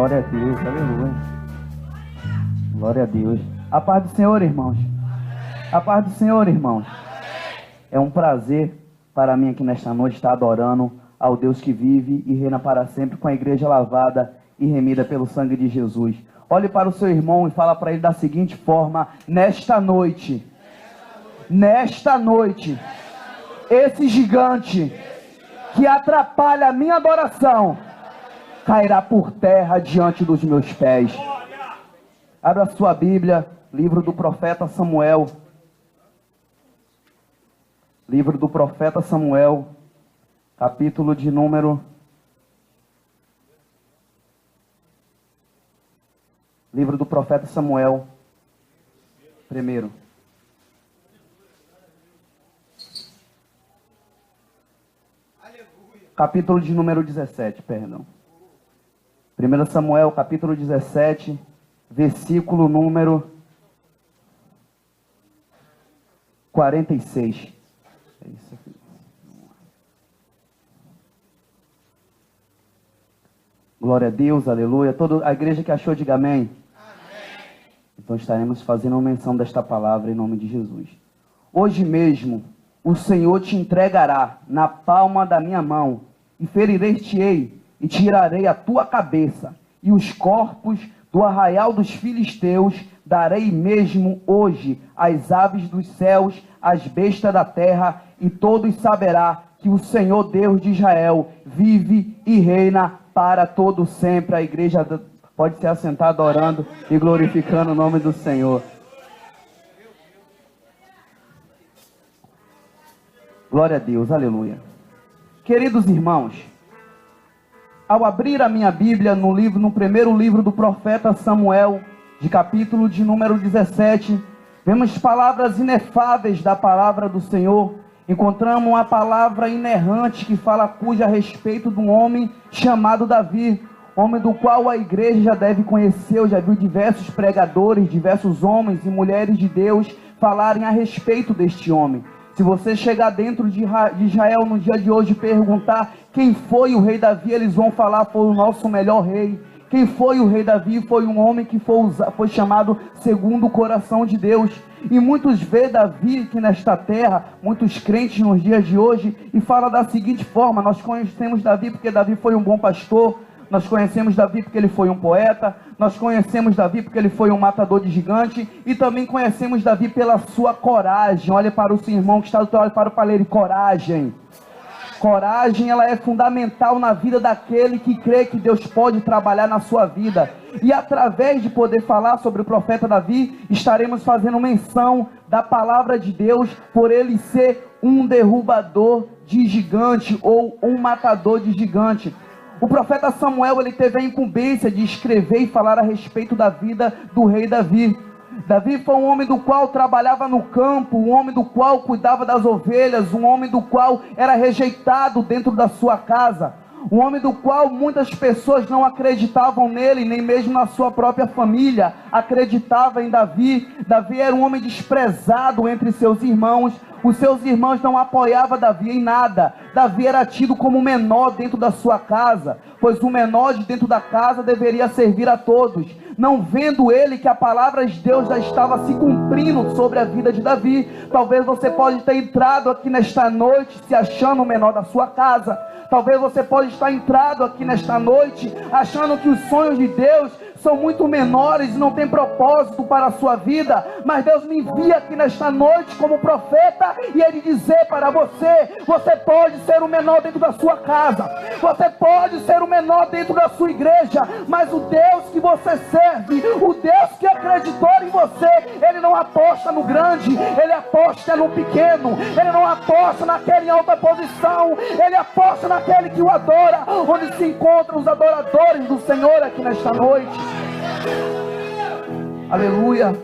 Glória a Deus, aleluia. Glória a Deus. A paz do Senhor, irmãos. A paz do Senhor, irmãos. É um prazer para mim aqui nesta noite estar adorando ao Deus que vive e reina para sempre, com a igreja lavada e remida pelo sangue de Jesus. Olhe para o seu irmão e fala para ele da seguinte forma: nesta noite, esse gigante que atrapalha a minha adoração cairá por terra diante dos meus pés. Abra a sua Bíblia, livro do profeta Samuel. Livro do profeta Samuel, capítulo de número... Livro do profeta Samuel, primeiro. Capítulo de número 17, perdão. 1 Samuel, capítulo 17, versículo número 46. É isso aqui. Glória a Deus, aleluia. Toda a igreja que achou, diga amém. Amém. Então estaremos fazendo uma menção desta palavra em nome de Jesus. Hoje mesmo o Senhor te entregará na palma da minha mão, e ferirei-te-ei, e tirarei a tua cabeça, e os corpos do arraial dos filisteus darei mesmo hoje às aves dos céus, às bestas da terra, e todos saberá que o Senhor Deus de Israel vive e reina para todo sempre. A igreja pode se assentar adorando e glorificando o nome do Senhor. Glória a Deus, aleluia. Queridos irmãos, ao abrir a minha Bíblia no primeiro livro do profeta Samuel, de capítulo de número 17, vemos palavras inefáveis da palavra do Senhor. Encontramos uma palavra inerrante que fala cuja a respeito de um homem chamado Davi, homem do qual a igreja já deve conhecer. Eu já vi diversos pregadores, diversos homens e mulheres de Deus falarem a respeito deste homem. Se você chegar dentro de Israel no dia de hoje e perguntar quem foi o rei Davi, eles vão falar: foi o nosso melhor rei. Quem foi o rei Davi? Foi um homem que foi chamado segundo o coração de Deus. E muitos veem Davi aqui nesta terra, muitos crentes nos dias de hoje, e fala da seguinte forma: nós conhecemos Davi porque Davi foi um bom pastor, nós conhecemos Davi porque ele foi um poeta, nós conhecemos Davi porque ele foi um matador de gigante, e também conhecemos Davi pela sua coragem. Olha para o seu irmão que está do teu lado, para o palheiro: coragem. Coragem, ela é fundamental na vida daquele que crê que Deus pode trabalhar na sua vida. E através de poder falar sobre o profeta Davi, estaremos fazendo menção da palavra de Deus, por ele ser um derrubador de gigante, ou um matador de gigante. O profeta Samuel, ele teve a incumbência de escrever e falar a respeito da vida do rei Davi. Davi foi um homem do qual trabalhava no campo, um homem do qual cuidava das ovelhas, um homem do qual era rejeitado dentro da sua casa, um homem do qual muitas pessoas não acreditavam nele, nem mesmo na sua própria família acreditava em Davi. Davi era um homem desprezado entre seus irmãos. Os seus irmãos não apoiavam Davi em nada. Davi era tido como o menor dentro da sua casa, pois o menor de dentro da casa deveria servir a todos. Não vendo ele que a palavra de Deus já estava se cumprindo sobre a vida de Davi. Talvez você pode ter entrado aqui nesta noite se achando o menor da sua casa. Talvez você pode estar entrado aqui nesta noite achando que os sonhos de Deus são muito menores e não tem propósito para a sua vida. Mas Deus me envia aqui nesta noite como profeta e ele dizer para você: você pode ser o menor dentro da sua casa, você pode ser o menor dentro da sua igreja, mas o Deus que você serve, o Deus que acreditou em você, ele não aposta no grande, ele aposta no pequeno. Ele não aposta naquele em alta posição, ele aposta naquele que o adora, onde se encontram os adoradores do Senhor aqui nesta noite. Aleluia.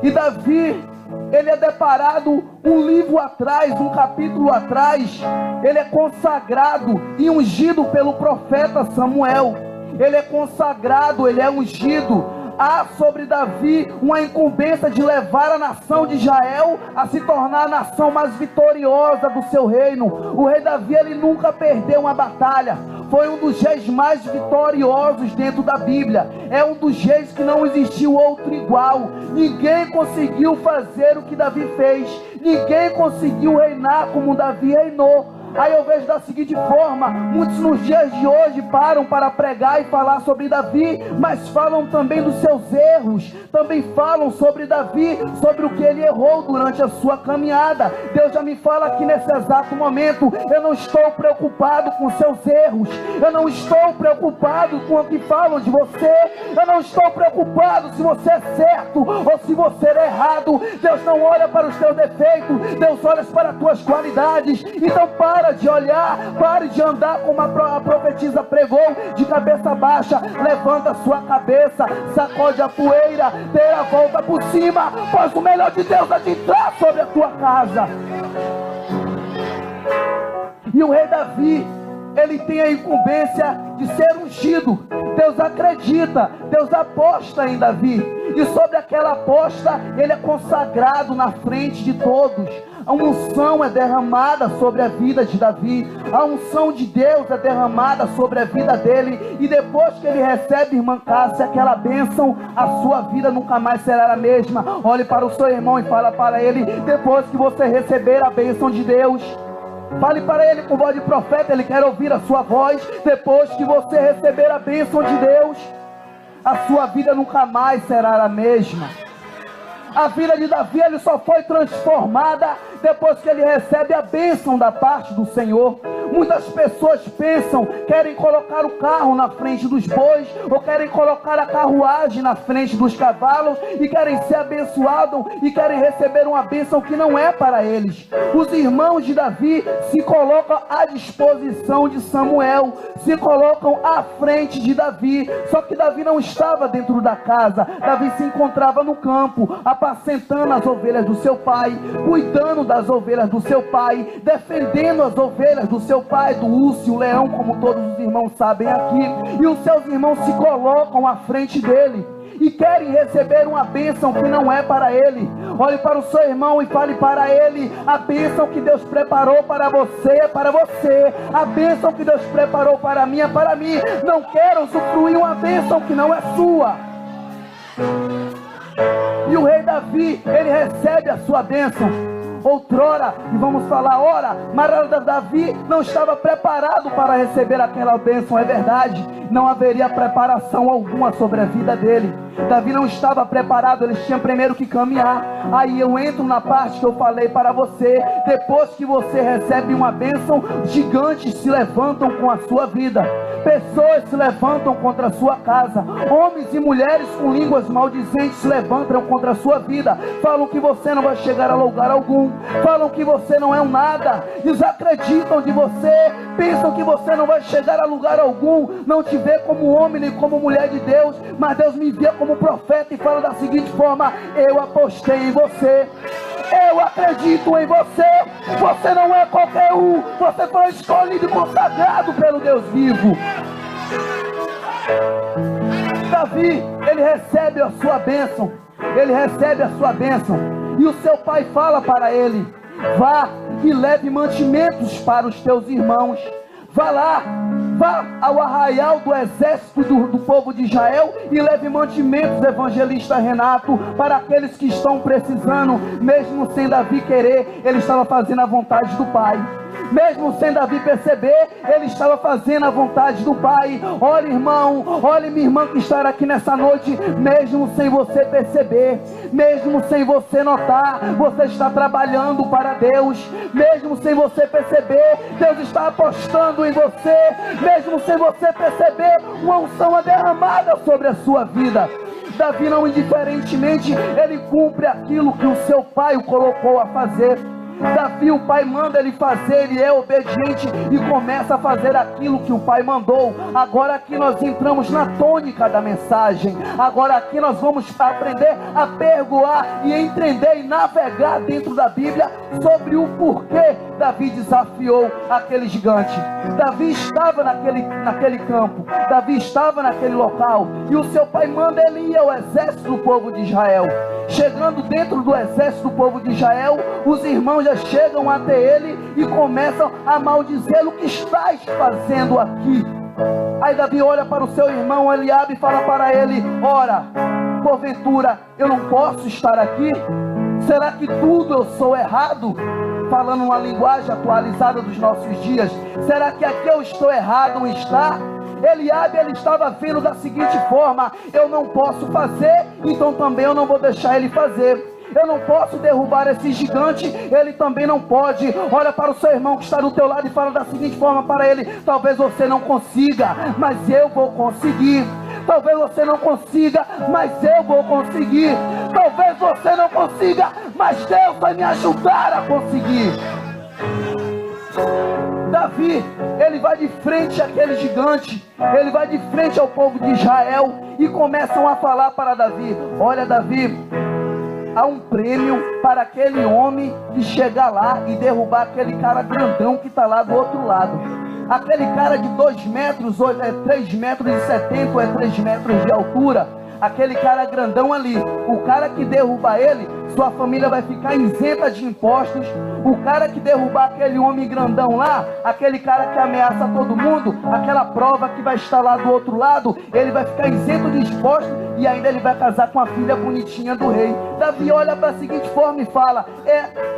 E Davi, ele é deparado um livro atrás, um capítulo atrás, ele é consagrado e ungido pelo profeta Samuel. Ele é consagrado, ele é ungido. Há sobre Davi uma incumbência de levar a nação de Israel a se tornar a nação mais vitoriosa do seu reino. O rei Davi, ele nunca perdeu uma batalha. Foi um dos reis mais vitoriosos dentro da Bíblia. É um dos reis que não existiu outro igual. Ninguém conseguiu fazer o que Davi fez. Ninguém conseguiu reinar como Davi reinou. Aí eu vejo da seguinte forma: muitos nos dias de hoje param para pregar e falar sobre Davi, mas falam também dos seus erros, também falam sobre Davi, sobre o que ele errou durante a sua caminhada. Deus já me fala aqui nesse exato momento: eu não estou preocupado com seus erros, eu não estou preocupado com o que falam de você, eu não estou preocupado se você é certo ou se você é errado. Deus não olha para os teus defeitos, Deus olha para as tuas qualidades. Então para de olhar, pare de andar como a profetisa pregou, de cabeça baixa. Levanta a sua cabeça, sacode a poeira, dê a volta por cima, pois o melhor de Deus é de entrar sobre a tua casa. E o rei Davi, ele tem a incumbência de ser ungido. Deus acredita, Deus aposta em Davi, e sobre aquela aposta ele é consagrado na frente de todos. A unção é derramada sobre a vida de Davi, a unção de Deus é derramada sobre a vida dele, e depois que ele recebe, irmã Cássia, aquela bênção, a sua vida nunca mais será a mesma. Olhe para o seu irmão e fala para ele: depois que você receber a bênção de Deus, fale para ele com voz de profeta, ele quer ouvir a sua voz. Depois que você receber a bênção de Deus, a sua vida nunca mais será a mesma. A vida de Davi, ele só foi transformada depois que ele recebe a bênção da parte do Senhor. Muitas pessoas pensam, querem colocar o carro na frente dos bois, ou querem colocar a carruagem na frente dos cavalos, e querem ser abençoados, e querem receber uma bênção que não é para eles. Os irmãos de Davi se colocam à disposição de Samuel, se colocam à frente de Davi. Só que Davi não estava dentro da casa, Davi se encontrava no campo, apacentando as ovelhas do seu pai, cuidando das ovelhas do seu pai, defendendo as ovelhas do seu pai, do urso e o leão, como todos os irmãos sabem aqui. E os seus irmãos se colocam à frente dele e querem receber uma bênção que não é para ele. Olhe para o seu irmão e fale para ele: a bênção que Deus preparou para você é para você, a bênção que Deus preparou para mim é para mim. Não quero usufruir uma bênção que não é sua. E o rei Davi, ele recebe a sua bênção. Outrora, e vamos falar ora, mas Davi não estava preparado para receber aquela bênção. É verdade, não haveria preparação alguma sobre a vida dele. Davi não estava preparado, ele tinha primeiro que caminhar. Aí eu entro na parte que eu falei para você: depois que você recebe uma bênção, gigantes se levantam com a sua vida, pessoas se levantam contra a sua casa, homens e mulheres com línguas maldizentes se levantam contra a sua vida, falam que você não vai chegar a lugar algum, falam que você não é um nada, desacreditam de você, pensam que você não vai chegar a lugar algum, não te vê como homem nem como mulher de Deus. Mas Deus me vê como profeta e fala da seguinte forma: eu apostei em você, eu acredito em você, você não é qualquer um, você foi escolhido e consagrado pelo Deus vivo. Davi, ele recebe a sua bênção, ele recebe a sua bênção, e o seu pai fala para ele: vá e leve mantimentos para os teus irmãos. Vá lá, vá ao arraial do exército do povo de Israel e leve mantimentos, evangelista Renato, para aqueles que estão precisando. Mesmo sem Davi querer, ele estava fazendo a vontade do Pai. Mesmo sem Davi perceber, ele estava fazendo a vontade do Pai. Olha, irmão, olha, minha irmã que está aqui nessa noite, mesmo sem você perceber, mesmo sem você notar, você está trabalhando para Deus. Mesmo sem você perceber, Deus está apostando em você. Mesmo sem você perceber, uma unção é derramada sobre a sua vida. Davi, não indiferentemente, ele cumpre aquilo que o seu pai o colocou a fazer. Davi, o pai manda ele fazer, ele é obediente e começa a fazer aquilo que o pai mandou. Agora aqui nós entramos na tônica da mensagem. Agora aqui nós vamos aprender a pergoar e entender e navegar dentro da Bíblia sobre o porquê Davi desafiou aquele gigante. Davi estava naquele campo, Davi estava naquele local, e o seu pai manda ele ir ao exército do povo de Israel. Chegando dentro do exército do povo de Israel, os irmãos família chegam até ele e começam a maldizê-lo: o que estás fazendo aqui? Aí Davi olha para o seu irmão Eliabe e fala para ele: ora, porventura eu não posso estar aqui? Será que tudo eu sou errado? Falando uma linguagem atualizada dos nossos dias, será que aqui eu estou errado em estar? Eliabe, ele estava vendo da seguinte forma: eu não posso fazer, então também eu não vou deixar ele fazer. Eu não posso derrubar esse gigante, ele também não pode. Olha para o seu irmão que está do teu lado e fala da seguinte forma para ele: talvez você não consiga, mas eu vou conseguir. Talvez você não consiga, mas eu vou conseguir. Talvez você não consiga, mas Deus vai me ajudar a conseguir. Davi, ele vai de frente àquele gigante, ele vai de frente ao povo de Israel e começam a falar para Davi: olha, Davi, há um prêmio para aquele homem que chegar lá e derrubar aquele cara grandão que está lá do outro lado. Aquele cara de 2 metros, ou 3 metros e 70, ou 3 metros de altura. Aquele cara grandão ali, o cara que derrubar ele, sua família vai ficar isenta de impostos. O cara que derrubar aquele homem grandão lá, aquele cara que ameaça todo mundo, aquela prova que vai estar lá do outro lado, ele vai ficar isento de impostos e ainda ele vai casar com a filha bonitinha do rei. Davi olha para a seguinte forma e fala: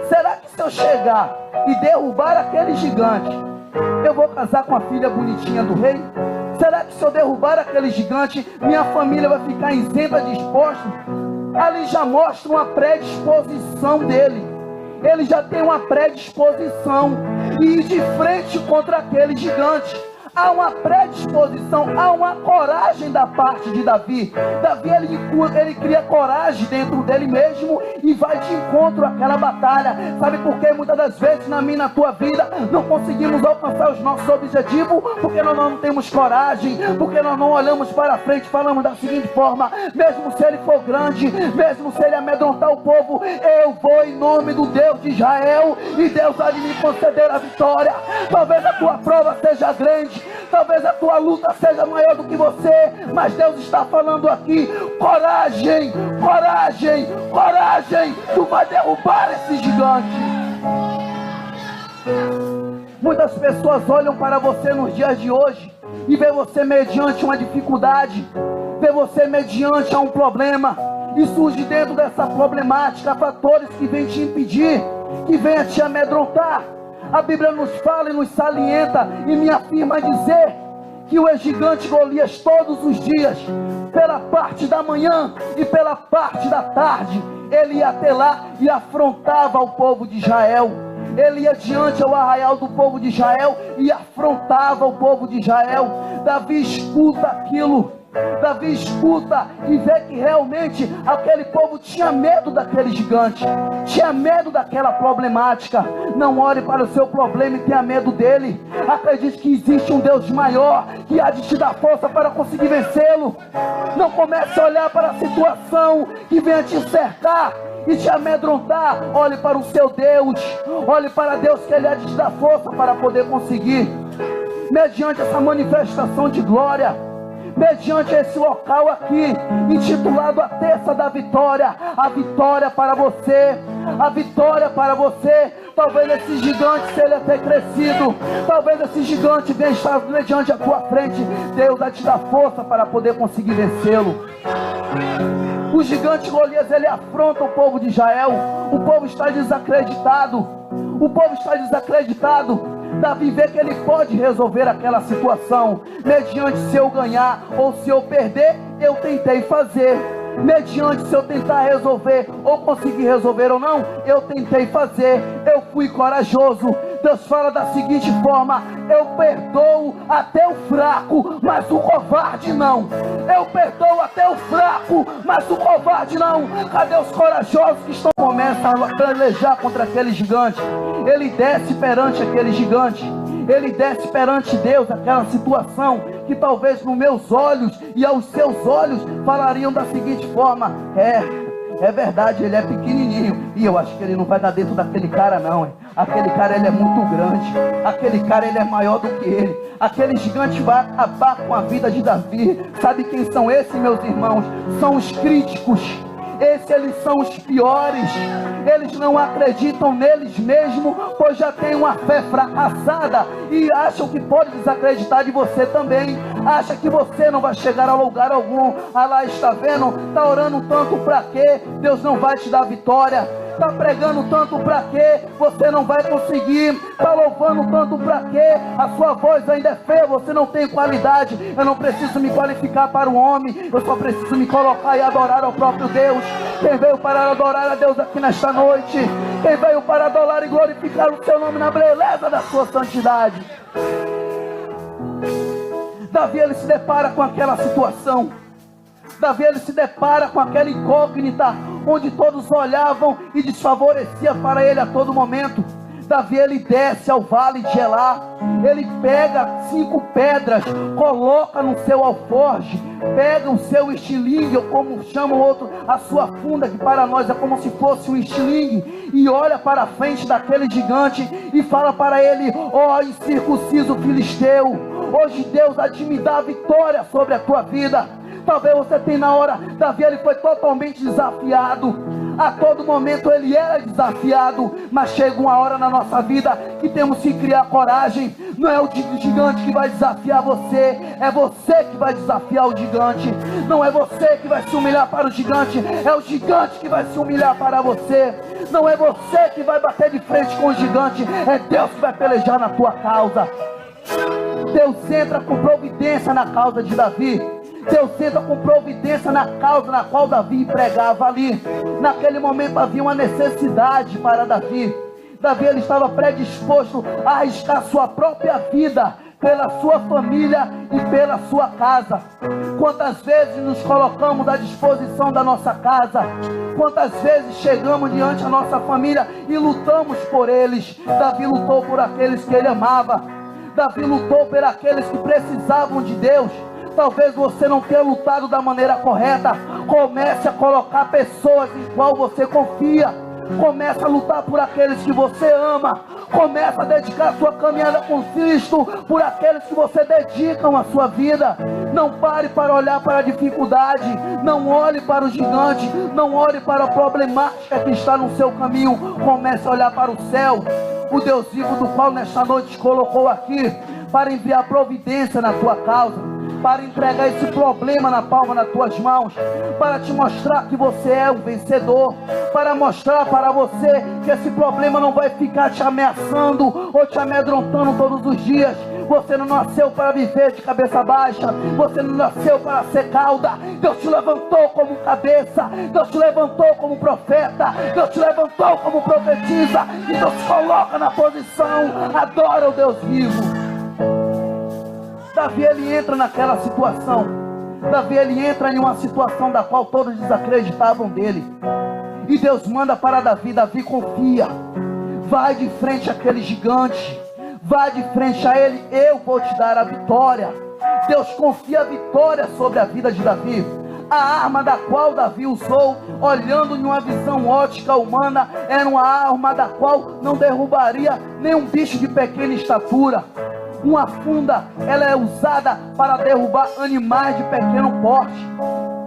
será que se eu chegar e derrubar aquele gigante, eu vou casar com a filha bonitinha do rei? Será que se eu derrubar aquele gigante, minha família vai ficar isenta de impostos? Ali já mostra uma predisposição dele. Ele já tem uma predisposição e ir de frente contra aquele gigante. Há uma predisposição, há uma coragem da parte de Davi. Davi, ele cria coragem dentro dele mesmo e vai de encontro àquela batalha. Sabe por que muitas das vezes na minha e na tua vida não conseguimos alcançar os nossos objetivos? Porque nós não temos coragem, porque nós não olhamos para frente e falamos da seguinte forma: mesmo se ele for grande, mesmo se ele amedrontar o povo, eu vou em nome do Deus de Israel e Deus vai me conceder a vitória. Talvez a tua prova seja grande, talvez a tua luta seja maior do que você, mas Deus está falando aqui: coragem, coragem, coragem, tu vai derrubar esse gigante. Muitas pessoas olham para você nos dias de hoje e vê você mediante uma dificuldade, vê você mediante um problema, e surge dentro dessa problemática fatores que vêm te impedir, que vêm te amedrontar. A Bíblia nos fala e nos salienta e me afirma a dizer que o gigante Golias, todos os dias, pela parte da manhã e pela parte da tarde, ele ia até lá e afrontava o povo de Israel. Ele ia diante ao arraial do povo de Israel e afrontava o povo de Israel. Davi escuta aquilo. Davi escuta e vê que realmente aquele povo tinha medo daquele gigante, tinha medo daquela problemática. Não olhe para o seu problema e tenha medo dele. Acredite que existe um Deus maior que há de te dar força para conseguir vencê-lo. Não comece a olhar para a situação que venha te cercar e te amedrontar. Olhe para o seu Deus, olhe para Deus, que Ele há de te dar força para poder conseguir. Mediante essa manifestação de glória, mediante esse local aqui, intitulado a Terça da Vitória, a vitória para você, a vitória para você. Talvez esse gigante, se ele até crescido, talvez esse gigante venha estar mediante a tua frente, Deus vai te dar força para poder conseguir vencê-lo. O gigante Golias, ele afronta o povo de Israel. O povo está desacreditado, o povo está desacreditado. Davi vê que ele pode resolver aquela situação, mediante se eu ganhar ou se eu perder, eu tentei fazer. Mediante se eu tentar resolver ou conseguir resolver ou não, eu tentei fazer, eu fui corajoso. Deus fala da seguinte forma: eu perdoo até o fraco, mas o covarde não. Eu perdoo até o fraco, mas o covarde não. Cadê os corajosos que começam a pelejar contra aquele gigante? Ele desce perante aquele gigante, ele desce perante Deus, aquela situação que talvez nos meus olhos e aos seus olhos falariam da seguinte forma: é verdade, ele é pequenininho e eu acho que ele não vai dar dentro daquele cara não. Aquele cara, ele é muito grande, aquele cara, ele é maior do que ele. Aquele gigante vai acabar com a vida de Davi. Sabe quem são esses, meus irmãos? São os críticos. Eles são os piores. Eles não acreditam neles mesmos, pois já têm uma fé fracassada e acham que pode desacreditar de você também. Acha que você não vai chegar a lugar algum. Ah lá, está vendo? Está orando tanto para quê? Deus não vai te dar vitória. Está pregando tanto para quê? Você não vai conseguir. Está louvando tanto para quê? A sua voz ainda é feia, você não tem qualidade. Eu não preciso me qualificar para o homem, eu só preciso me colocar e adorar ao próprio Deus. Quem veio para adorar a Deus aqui nesta noite? Quem veio para adorar e glorificar o seu nome na beleza da sua santidade? Davi, ele se depara com aquela situação. Davi, ele se depara com aquela incógnita, onde todos olhavam e desfavorecia para ele a todo momento. Davi, ele desce ao vale de Elá, ele pega 5 pedras, coloca no seu alforje, pega o seu estilingue, ou como chama o outro, a sua funda, que para nós é como se fosse um estilingue, e olha para a frente daquele gigante e fala para ele: ó incircunciso filisteu, hoje Deus há de me dar a vitória sobre a tua vida. Talvez você tenha na hora. Davi, ele foi totalmente desafiado. A todo momento ele era desafiado. Mas chega uma hora na nossa vida que temos que criar coragem. Não é o gigante que vai desafiar você, é você que vai desafiar o gigante. Não é você que vai se humilhar para o gigante, é o gigante que vai se humilhar para você. Não é você que vai bater de frente com o gigante, é Deus que vai pelejar na tua causa. Deus entra com providência na causa de Davi. Deus entra com providência na causa na qual Davi pregava ali. Naquele momento havia uma necessidade para Davi. Davi, ele estava predisposto a arriscar sua própria vida pela sua família e pela sua casa. Quantas vezes nos colocamos à disposição da nossa casa? Quantas vezes chegamos diante da nossa família e lutamos por eles? Davi lutou por aqueles que ele amava. Davi lutou por aqueles que precisavam de Deus. Talvez você não tenha lutado da maneira correta. Comece a colocar pessoas em qual você confia. Comece a lutar por aqueles que você ama. Comece a dedicar a sua caminhada com Cristo por aqueles que você dedicam a sua vida. Não pare para olhar para a dificuldade. Não olhe para o gigante. Não olhe para a problemática que está no seu caminho. Comece a olhar para o céu, o Deus vivo do qual nesta noite te colocou aqui para enviar providência na tua causa, para entregar esse problema na palma das tuas mãos, para te mostrar que você é um vencedor, para mostrar para você que esse problema não vai ficar te ameaçando ou te amedrontando todos os dias. Você não nasceu para viver de cabeça baixa, você não nasceu para ser cauda. Deus te levantou como cabeça, Deus te levantou como profeta, Deus te levantou como profetisa, e Deus te coloca na posição. Adora o Deus vivo. Davi, ele entra naquela situação. Davi, ele entra em uma situação da qual todos desacreditavam dele. E Deus manda para Davi: Davi, confia. Vai de frente àquele gigante. Vai de frente a ele, eu vou te dar a vitória. Deus confia a vitória sobre a vida de Davi. A arma da qual Davi usou, olhando em uma visão ótica humana, era uma arma da qual não derrubaria nenhum bicho de pequena estatura. Uma funda, ela é usada para derrubar animais de pequeno porte.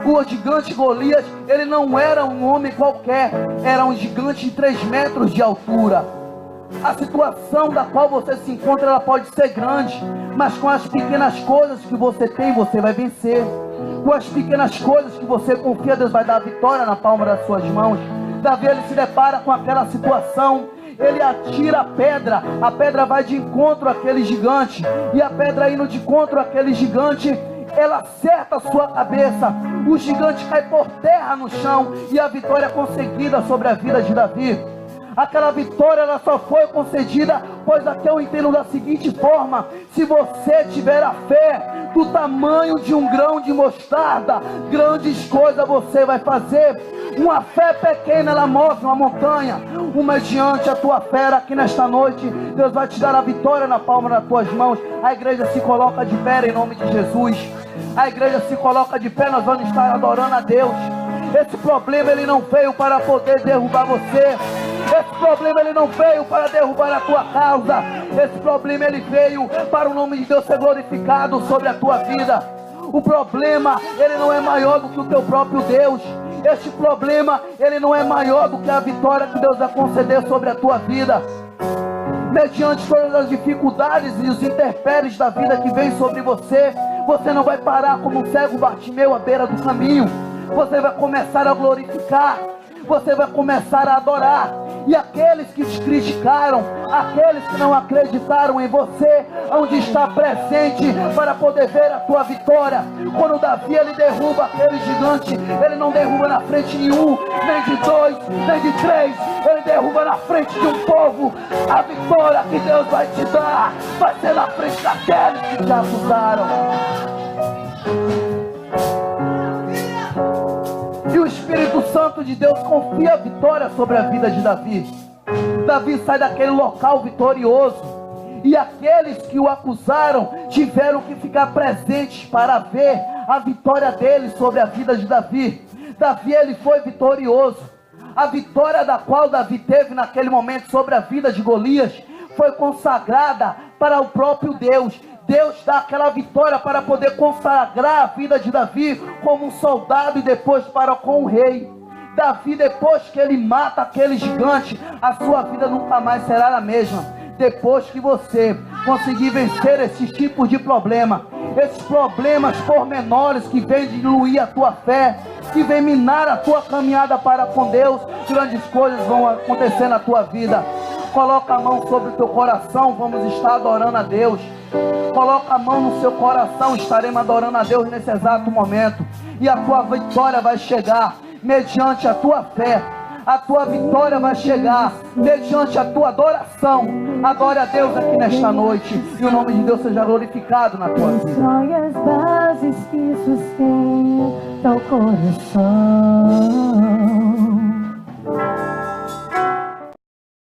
O gigante Golias, ele não era um homem qualquer, era um gigante de 3 metros de altura. A situação da qual você se encontra, ela pode ser grande, mas com as pequenas coisas que você tem, você vai vencer. Com as pequenas coisas que você confia, Deus vai dar a vitória na palma das suas mãos. Davi, ele se depara com aquela situação. Ele atira a pedra vai de encontro àquele gigante, e a pedra indo de encontro àquele gigante, ela acerta a sua cabeça, o gigante cai por terra no chão, e a vitória é conseguida sobre a vida de Davi. Aquela vitória, ela só foi concedida, pois aqui eu entendo da seguinte forma: se você tiver a fé do tamanho de um grão de mostarda, grandes coisas você vai fazer. Uma fé pequena, ela move uma montanha. Mediante a tua fé aqui nesta noite, Deus vai te dar a vitória na palma das tuas mãos. A igreja se coloca de pé em nome de Jesus. A igreja se coloca de pé, nós vamos estar adorando a Deus. Esse problema, ele não veio para poder derrubar você. Esse problema, ele não veio para derrubar a tua causa. Esse problema, ele veio para o nome de Deus ser glorificado sobre a tua vida. O problema, ele não é maior do que o teu próprio Deus. Este problema, ele não é maior do que a vitória que Deus vai conceder sobre a tua vida. Mediante todas as dificuldades e os intempéries da vida que vem sobre você, você não vai parar como um cego Bartimeu à beira do caminho. Você vai começar a glorificar, você vai começar a adorar. E aqueles que te criticaram, aqueles que não acreditaram em você, onde está presente para poder ver a tua vitória. Quando Davi ele derruba aquele gigante, ele não derruba na frente de um, nem de dois, nem de três, ele derruba na frente de um povo. A vitória que Deus vai te dar vai ser na frente daqueles que te acusaram. E o Espírito Santo de Deus confia a vitória sobre a vida de Davi. Davi sai daquele local vitorioso. E aqueles que o acusaram tiveram que ficar presentes para ver a vitória dele sobre a vida de Davi. Davi ele foi vitorioso. A vitória da qual Davi teve naquele momento sobre a vida de Golias foi consagrada para o próprio Deus. Deus dá aquela vitória para poder consagrar a vida de Davi como um soldado e depois para com o rei. Davi, depois que ele mata aquele gigante, a sua vida nunca mais será a mesma. Depois que você conseguir vencer esses tipos de problema, esses problemas pormenores que vêm diluir a tua fé, que vêm minar a tua caminhada para com Deus, grandes coisas vão acontecer na tua vida. Coloca a mão sobre o teu coração, vamos estar adorando a Deus. Coloca a mão no seu coração, estaremos adorando a Deus nesse exato momento. E a tua vitória vai chegar mediante a tua fé. A tua vitória vai chegar mediante a tua adoração. Adore a Deus aqui nesta noite. E o nome de Deus seja glorificado na tua vida. Destrói as bases que sustentam o coração.